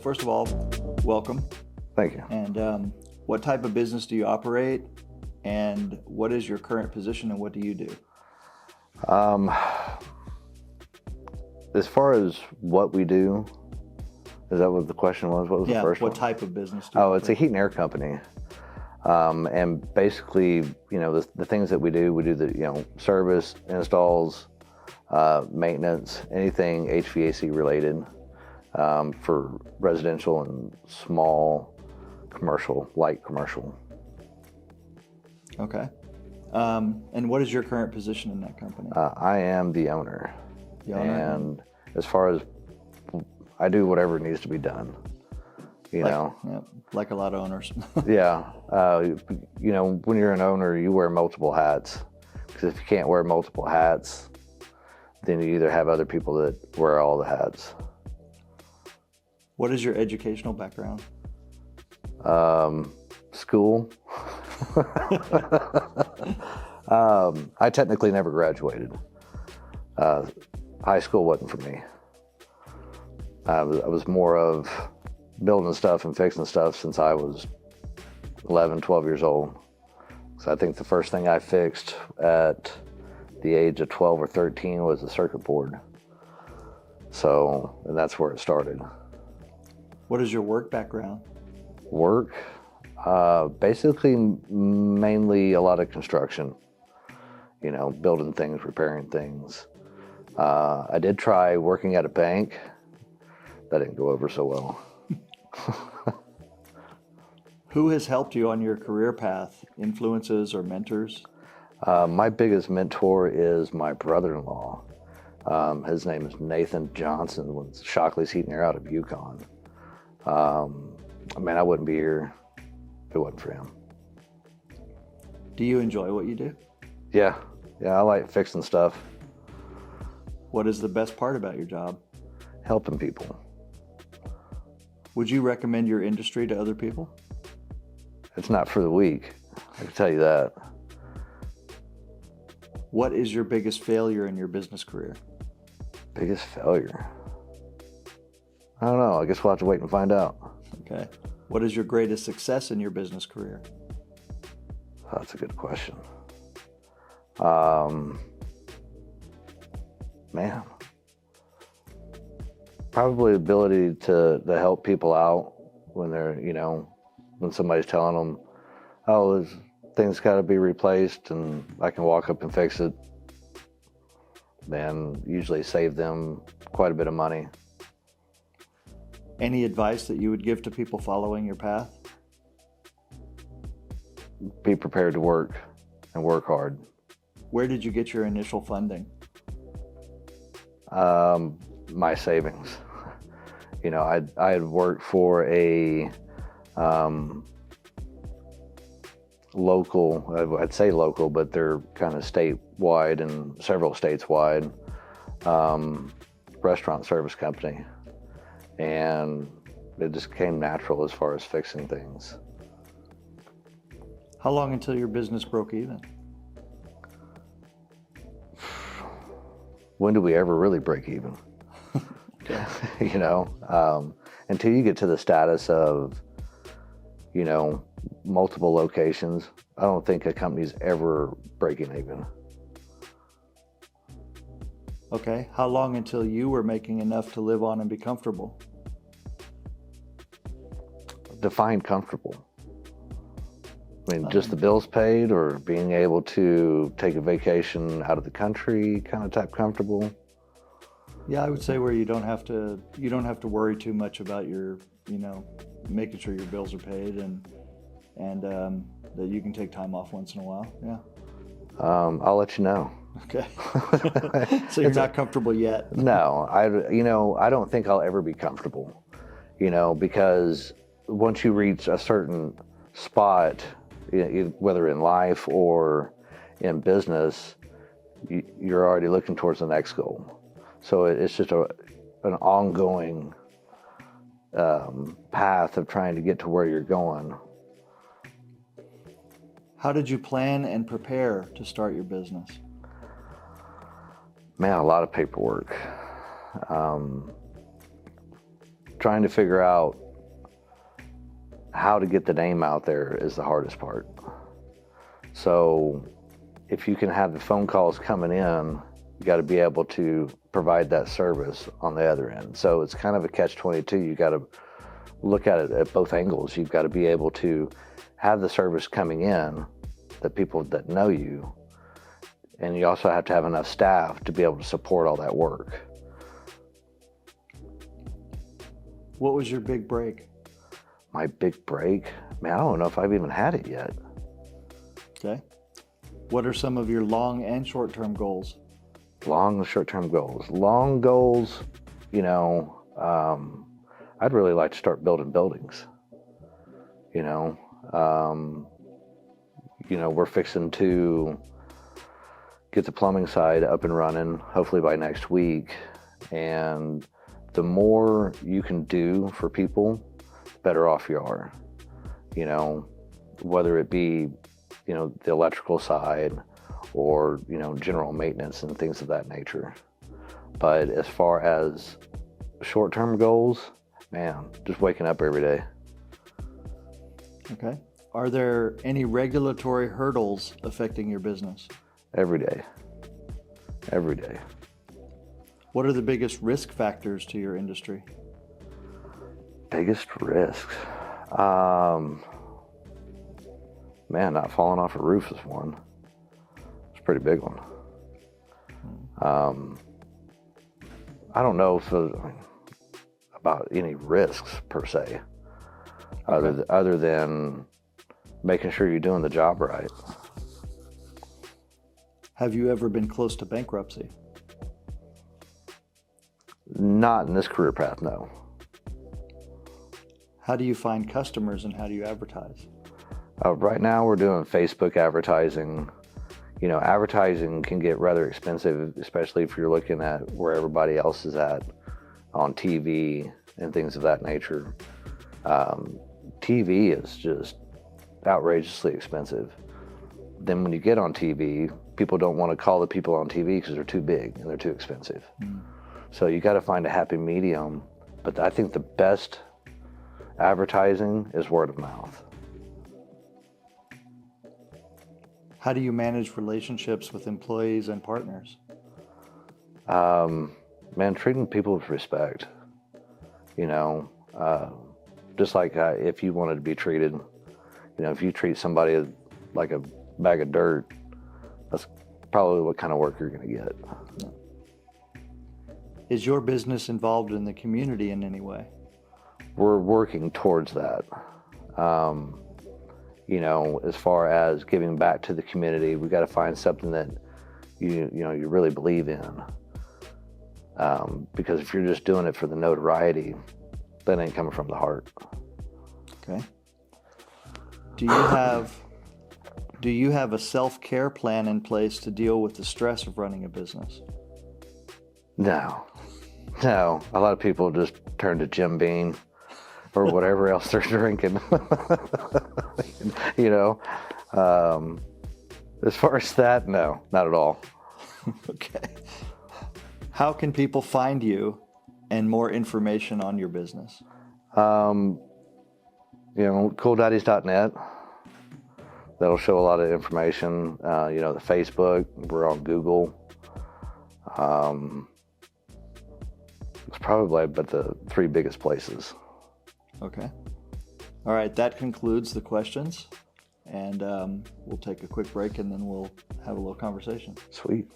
first of all, welcome. Thank you. And what type of business do you operate? And what is your current position and what do you do? As far as what we do, is that what the question was? What was the first one? What type of business do you operate? It's a heat and air company. And basically, the things that we do the, service, installs, maintenance, anything HVAC related, for residential and small commercial, light commercial. Okay. And what is your current position in that company? I am the owner. And as far as I do whatever needs to be done, like a lot of owners. Yeah. When you're an owner, you wear multiple hats, because if you can't wear multiple hats, then you either have other people that wear all the hats. What is your educational background? School. I technically never graduated. High school wasn't for me. I was more of building stuff and fixing stuff since I was 11, 12 years old. So I think the first thing I fixed at the age of 12 or 13 was a circuit board. And that's where it started. What is your work background? Work? Basically, mainly a lot of construction. Building things, repairing things. I did try working at a bank. That didn't go over so well. Who has helped you on your career path? Influences or mentors? My biggest mentor is my brother-in-law. His name is Nathan Johnson with Shockley's Heat and Air out of Yukon. I wouldn't be here if it wasn't for him. Do you enjoy what you do? Yeah, I like fixing stuff. What is the best part about your job? Helping people. Would you recommend your industry to other people? It's not for the weak, I can tell you that. What is your biggest failure in your business career? Biggest failure? I don't know. I guess we'll have to wait and find out. Okay. What is your greatest success in your business career? That's a good question. Probably the ability to help people out when they're, when somebody's telling them, oh, this thing's got to be replaced, and I can walk up and fix it, then usually save them quite a bit of money. Any advice that you would give to people following your path? Be prepared to work and work hard. Where did you get your initial funding? My savings. I had worked for a local, I'd say local, but they're kind of statewide and several states wide, restaurant service company. And it just came natural as far as fixing things. How long until your business broke even? When do we ever really break even? Okay. Until you get to the status of, multiple locations, I don't think a company's ever breaking even. Okay. How long until you were making enough to live on and be comfortable? Define comfortable. Just the bills paid, or being able to take a vacation out of the country kind of type comfortable? Yeah, I would say where you don't have to worry too much about your, making sure your bills are paid and that you can take time off once in a while. Yeah. I'll let you know. Okay. So you're not comfortable yet? No, I don't think I'll ever be comfortable, because once you reach a certain spot, whether in life or in business, you're already looking towards the next goal. So it's just an ongoing path of trying to get to where you're going. How did you plan and prepare to start your business? Man, a lot of paperwork. trying to figure out how to get the name out there is the hardest part. So if you can have the phone calls coming in, you got to be able to provide that service on the other end. So it's kind of a catch-22. You got to look at it at both angles. You've got to be able to have the service coming in, the people that know you, and you also have to have enough staff to be able to support all that work. What was your big break? My big break? Man, I don't know if I've even had it yet. Okay. What are some of your long and short-term goals? Long and short-term goals. Long goals, I'd really like to start building buildings. We're fixing to get the plumbing side up and running, hopefully by next week. And the more you can do for people, the better off you are. Whether it be, the electrical side or, general maintenance and things of that nature. But as far as short-term goals, man, just waking up every day. Okay. Are there any regulatory hurdles affecting your business? Every day. Every day. What are the biggest risk factors to your industry? Biggest risks? Man, not falling off a roof is one. It's a pretty big one. I don't know about any risks per se, Okay. other than making sure you're doing the job right. Have you ever been close to bankruptcy? Not in this career path, no. How do you find customers and how do you advertise? Right now we're doing Facebook advertising. Advertising can get rather expensive, especially if you're looking at where everybody else is at on TV and things of that nature. TV is just outrageously expensive. Then when you get on TV, people don't want to call the people on TV because they're too big and they're too expensive. So you got to find a happy medium. But I think the best advertising is word of mouth. How do you manage relationships with employees and partners? Man, treating people with respect. Just like if you wanted to be treated, if you treat somebody like a bag of dirt, that's probably what kind of work you're going to get. Is your business involved in the community in any way? We're working towards that. As far as giving back to the community, we got to find something that you really believe in. Because if you're just doing it for the notoriety, that ain't coming from the heart. Okay. Do you have a self-care plan in place to deal with the stress of running a business? No. A lot of people just turn to Jim Beam or whatever else they're drinking. As far as that, no, not at all. Okay. How can people find you and more information on your business? CoolDaddies.net. That'll show a lot of information. The Facebook, we're on Google. It's probably but the three biggest places. Okay. All right, that concludes the questions. And we'll take a quick break and then we'll have a little conversation. Sweet.